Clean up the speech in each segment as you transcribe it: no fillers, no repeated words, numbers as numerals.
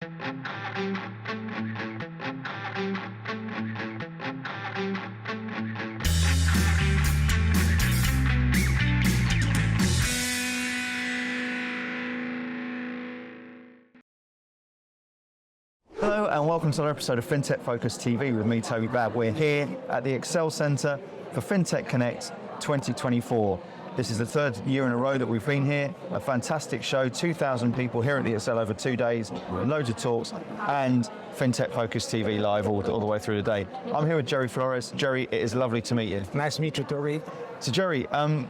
Hello and welcome to another episode of FinTech Focus TV with me, Toby Babb. We're here at the Excel Centre for FinTech Connect 2024. This is the third year in a row that we've been here. A fantastic show, 2,000 people here at the Excel over 2 days, loads of talks, and FinTech Focus TV live all the way through the day. I'm here with Jerry Floros. Jerry, it is lovely to meet you. Nice to meet you, Toby. So Jerry,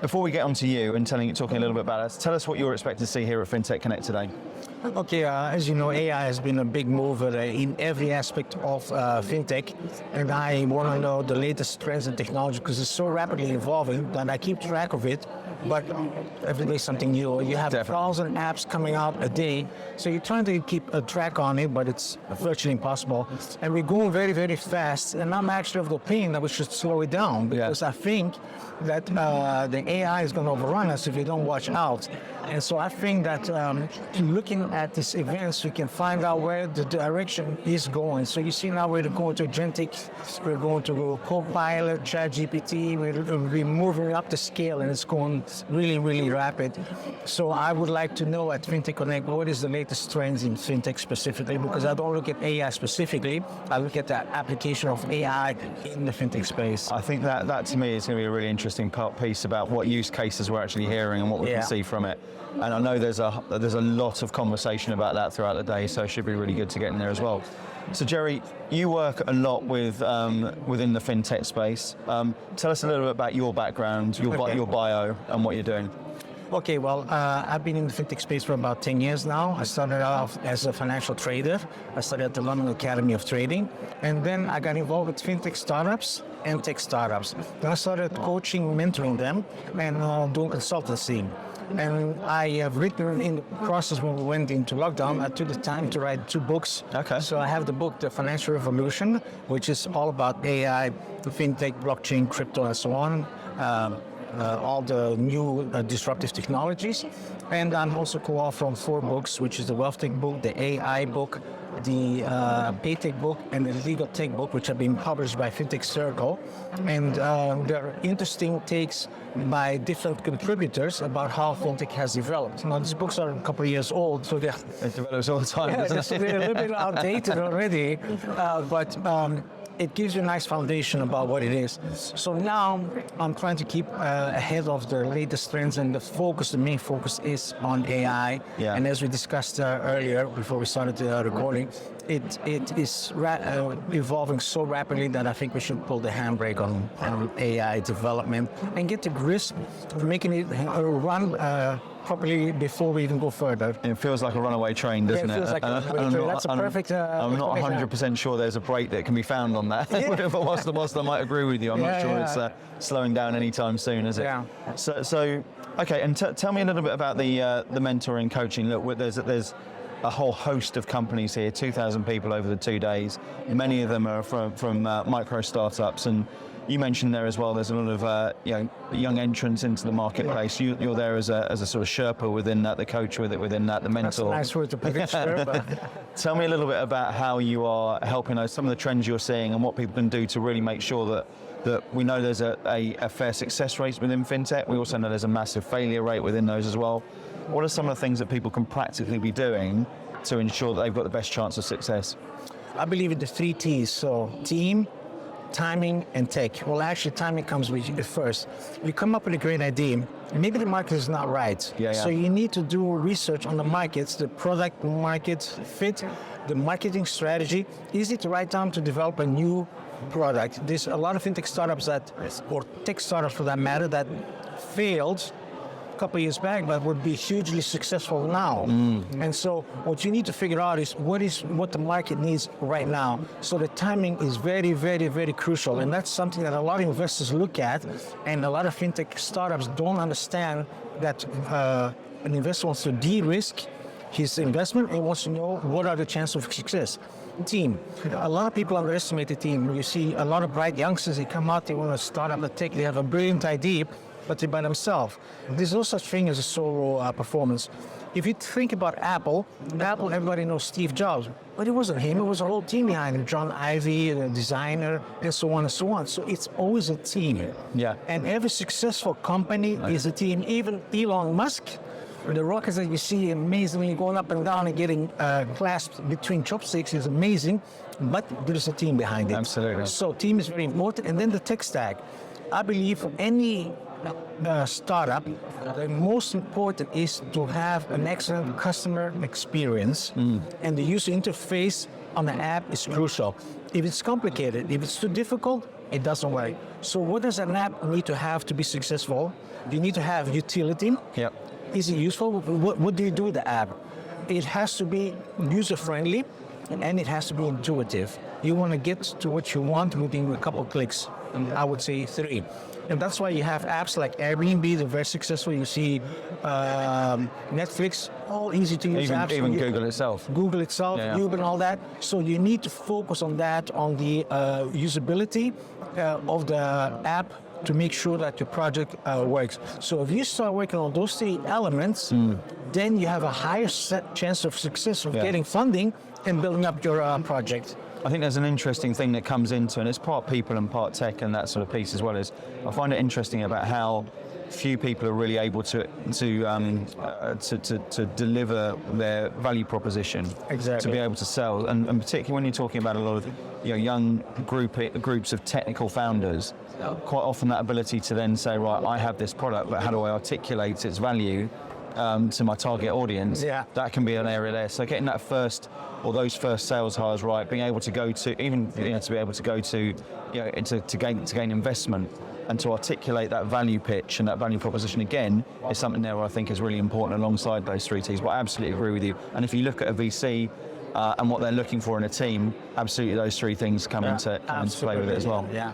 before we get on to you and talking a little bit about us, tell us what you're expecting to see here at FinTech Connect today. Okay, as you know, AI has been a big mover in every aspect of FinTech, and I want to know the latest trends and technology because it's so rapidly evolving that I keep track of it, but every day something new. You have 1,000 apps coming out a day, so you're trying to keep a track on it, but it's virtually impossible. And we're going very, very fast, and I'm actually of the opinion that we should slow it down because I think that the AI is going to overrun us if we don't watch out. And so I think that looking at these events, we can find out where the direction is going. So you see now we're going to agentic, we're going to go Copilot, ChatGPT, we're moving up the scale and it's going really, really rapid. So I would like to know at FinTech Connect, what is the latest trends in FinTech specifically? Because I don't look at AI specifically, I look at the application of AI in the FinTech space. I think that to me is going to be a really interesting piece about what use cases we're actually hearing and what we can see from it. And I know there's a lot of conversation about that throughout the day, so it should be really good to get in there as well. So Jerry, you work a lot with within the fintech space. Tell us a little bit about your background, your bio, and what you're doing. Okay, well, I've been in the fintech space for about 10 years now. I started off as a financial trader. I studied at the London Academy of Trading, and then I got involved with fintech startups and tech startups. Then I started coaching, mentoring them, and doing consultancy. And I have written in the process when we went into lockdown, I took the time to write 2 books. Okay. So I have the book, The Financial Revolution, which is all about AI, fintech, blockchain, crypto, and so on. All the new disruptive technologies. And I'm also co-author on 4 books, which is the Wealth Tech book, the AI book, the Paytech book, and the Legal Tech book, which have been published by FinTech Circle. And there are interesting takes by different contributors about how FinTech has developed. Now, these books are a couple of years old, so it develops all the time. So they're a little bit outdated already, but it gives you a nice foundation about what it is. So now I'm trying to keep ahead of the latest trends, and the main focus is on AI. Yeah. And as we discussed earlier, before we started recording, it is evolving so rapidly that I think we should pull the handbrake on AI development and get to grasp of making it run properly before we even go further. It feels like a runaway train, doesn't it? It feels like a runaway train. That's a perfect... I'm not 100% sure there's a brake that can be found on that. Whilst I might agree with you, I'm not sure it's slowing down anytime soon, is it? Yeah. So okay, and tell me a little bit about the mentoring coaching. Look, there's a whole host of companies here, 2,000 people over the 2 days. Many of them are from micro startups, and you mentioned there as well, there's a lot of young entrants into the marketplace. You're there as a sort of Sherpa within that, the coach within that, the mentor. That's a nice word to put it, Sherpa. Tell me a little bit about how you are helping us, some of the trends you're seeing and what people can do to really make sure that we know there's a fair success rate within FinTech. We also know there's a massive failure rate within those as well. What are some of the things that people can practically be doing to ensure that they've got the best chance of success? I believe in the 3 T's, so team, timing, and tech. Well, actually, timing comes with it first. You come up with a great idea, maybe the market is not right. So you need to do research on the markets, the product market fit, the marketing strategy. Is it the right time to develop a new product? There's a lot of fintech startups or tech startups for that matter, that failed a couple of years back, but would be hugely successful now. And so what you need to figure out is what the market needs right now. So the timing is very, very, very crucial. And that's something that a lot of investors look at, and a lot of fintech startups don't understand that an investor wants to de-risk his investment and wants to know what are the chances of success. Team. A lot of people underestimate the team. You see a lot of bright youngsters, they come out, they want to start up the tech, they have a brilliant idea, but they're by themselves. There's no such thing as a solo performance. If you think about Apple, everybody knows Steve Jobs, but it wasn't him. It was a whole team behind him. John Ivey, the designer, and so on and so on. So it's always a team. Yeah. And every successful company is a team. Even Elon Musk, the rockets that you see amazingly going up and down and getting clasped between chopsticks is amazing, but there's a team behind it. Absolutely. So team is very important. And then the tech stack. I believe for any startup, the most important is to have an excellent customer experience, and the user interface on the app is crucial. If it's complicated, if it's too difficult, it doesn't work. So what does an app need to have to be successful? You need to have utility. Yep. Is it useful? What do you do with the app? It has to be user-friendly, and it has to be intuitive. You want to get to what you want within a couple of clicks. I would say 3. And that's why you have apps like Airbnb, they're very successful. You see Netflix, all easy to use apps. Even Google itself. Google itself, Yeah. Uber and all that. So you need to focus on that, on the usability of the app to make sure that your project works. So if you start working on those 3 elements, then you have a higher chance of success of getting funding and building up your project. I think there's an interesting thing that comes into, and it's part people and part tech and that sort of piece as well, is I find it interesting about how few people are really able to deliver their value proposition. Exactly. To be able to sell, and particularly when you're talking about a lot of young groups of technical founders, quite often that ability to then say, right, I have this product, but how do I articulate its value to my target audience? Yeah. That can be an area there. So getting that first, or those first sales hires right, being able to go to, even to be able to go to, to gain investment and to articulate that value pitch and that value proposition again is something there I think is really important alongside those 3 T's. But I absolutely agree with you. And if you look at a VC and what they're looking for in a team, absolutely those 3 things come into play with it as well. Yeah.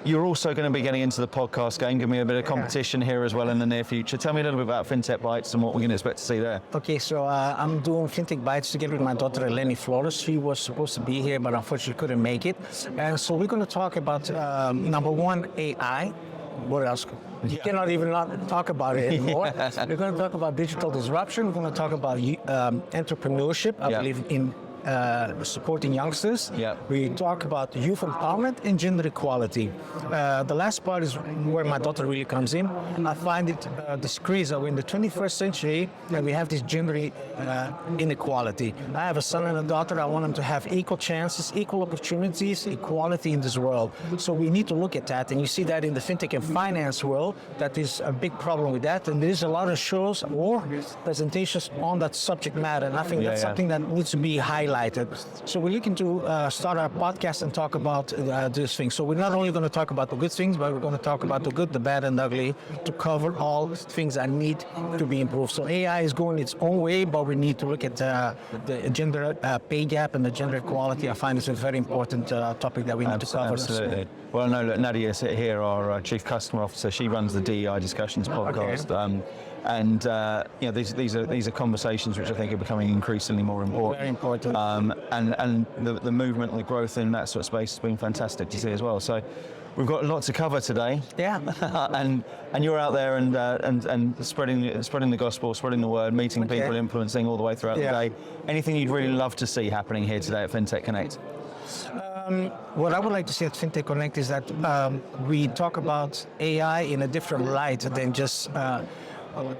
You're also going to be getting into the podcast game, give me a bit of competition here as well in the near future. Tell me a little bit about FinTech Bites and what we're going to expect to see there. Okay, so I'm doing FinTech Bites together with my daughter, Jerry Floros. She was supposed to be here, but unfortunately couldn't make it. And so we're going to talk about, number 1, AI. What else? You cannot even not talk about it anymore. We're going to talk about digital disruption. We're going to talk about entrepreneurship. I believe in supporting youngsters. Yeah. We talk about youth empowerment and gender equality. The last part is where my daughter really comes in. I find it disgrace that we're in the 21st century and we have this gender inequality. I have a son and a daughter. I want them to have equal chances, equal opportunities, equality in this world. So we need to look at that, and you see that in the fintech and finance world. That is a big problem with that, and there's a lot of shows or presentations on that subject matter, and I think that's something that needs to be highlighted. So we're looking to start our podcast and talk about these things. So we're not only going to talk about the good things, but we're going to talk about the good, the bad, and the ugly to cover all things that need to be improved. So AI is going its own way, but we need to look at the gender pay gap and the gender equality. I find it's a very important topic that we need to cover. Absolutely. Well, no, look, Nadia here, our Chief Customer Officer, she runs the DEI Discussions podcast. Okay. And these are conversations which I think are becoming increasingly more important. Very important. And the movement and the growth in that sort of space has been fantastic to see as well. So we've got a lot to cover today. Yeah. and you're out there and spreading the gospel, spreading the word, meeting people, influencing all the way throughout the day. Anything you'd really love to see happening here today at FinTech Connect? What I would like to see at FinTech Connect is that we talk about AI in a different light than just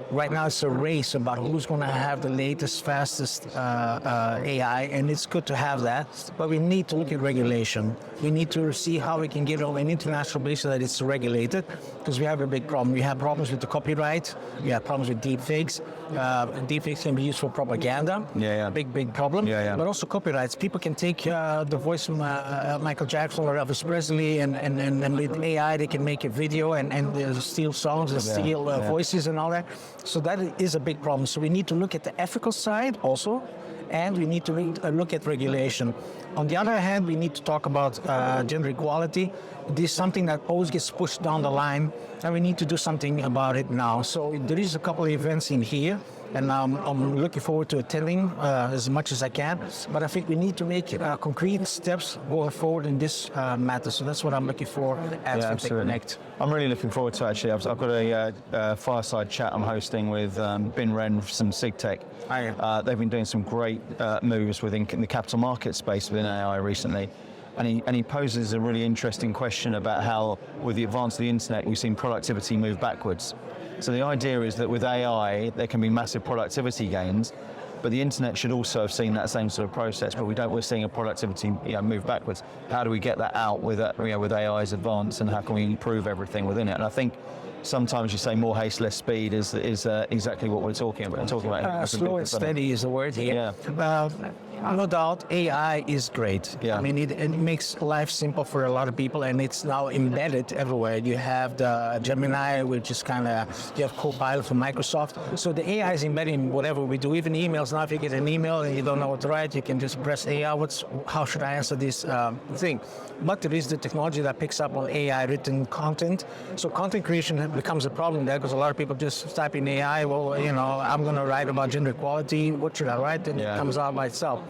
right now it's a race about who's going to have the latest, fastest AI, and it's good to have that. But we need to look at regulation. We need to see how we can get on an international basis that it's regulated, because we have a big problem. We have problems with the copyright. We have problems with deepfakes. Deepfakes can be used for propaganda. Big problem. But also copyrights. People can take the voice from Michael Jackson or Elvis Presley, and with AI they can make a video and steal songs and steal voices and all that. So that is a big problem. So we need to look at the ethical side also, and we need to look at regulation. On the other hand, we need to talk about gender equality. This is something that always gets pushed down the line, and we need to do something about it now. So there is a couple of events in here and I'm looking forward to attending as much as I can. But I think we need to make concrete steps going forward in this matter. So that's what I'm looking for at FinTech Connect. I'm really looking forward to actually. I've got a fireside chat I'm hosting with Bin Ren from SigTech. They've been doing some great moves within the capital market space within AI recently. And he poses a really interesting question about how, with the advance of the internet, we've seen productivity move backwards. So the idea is that with AI, there can be massive productivity gains, but the internet should also have seen that same sort of process. But we're seeing a productivity move backwards. How do we get that out with AI's advance, and how can we improve everything within it? And I think sometimes you say more haste, less speed is exactly what we're talking about. Slow and steady is the word here. Yeah. No doubt, AI is great. Yeah. I mean, it makes life simple for a lot of people, and it's now embedded everywhere. You have the Gemini, which is you have Copilot from Microsoft. So the AI is embedded in whatever we do. Even emails now, if you get an email and you don't know what to write, you can just press AI. How should I answer this thing? But there is the technology that picks up on AI written content. So content creation becomes a problem there, because a lot of people just type in AI, well, I'm going to write about gender equality. What should I write? And it comes out by itself.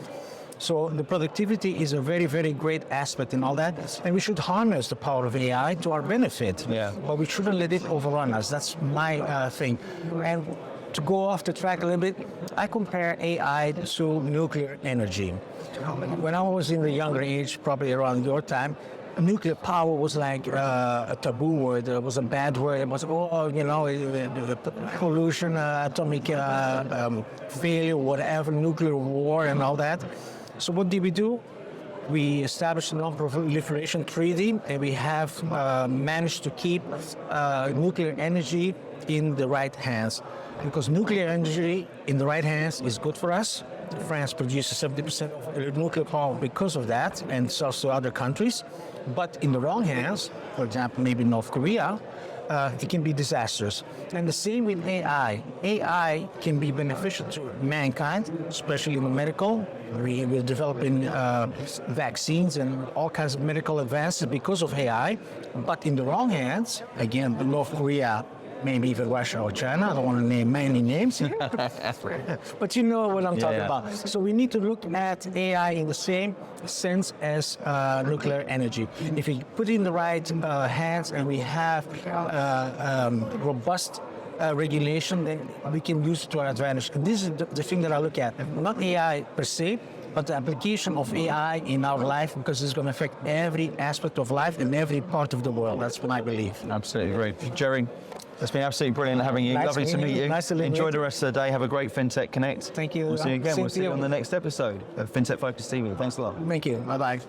So the productivity is a very, very great aspect in all that, and we should harness the power of AI to our benefit. Yeah. But we shouldn't let it overrun us. That's my thing. And to go off the track a little bit, I compare AI to nuclear energy. When I was in the younger age, probably around your time, nuclear power was like a taboo word. It was a bad word. It was, pollution, atomic failure, whatever, nuclear war and all that. So what did we do? We established a non-proliferation treaty, and we have managed to keep nuclear energy in the right hands. Because nuclear energy in the right hands is good for us. France produces 70% of nuclear power because of that, and sells to other countries. But in the wrong hands, for example, maybe North Korea, it can be disastrous. And the same with AI. AI can be beneficial to mankind, especially in the medical. We're developing vaccines and all kinds of medical advances because of AI. But in the wrong hands, again, North Korea, maybe even Russia or China. I don't want to name many names here. But you know what I'm talking about. So we need to look at AI in the same sense as nuclear energy. If we put it in the right hands and we have robust regulation, then we can use it to our advantage. And this is the thing that I look at. Not AI per se, but the application of AI in our life, because it's going to affect every aspect of life in every part of the world. That's what I believe. Absolutely great. Jerry, it's been absolutely brilliant having you. Lovely to meet you. Nice to meet you. Enjoy the rest of the day. Have a great FinTech Connect. Thank you. We'll see you again. We'll see you on the next episode of FinTech Focus TV. Thanks a lot. Thank you. Bye-bye.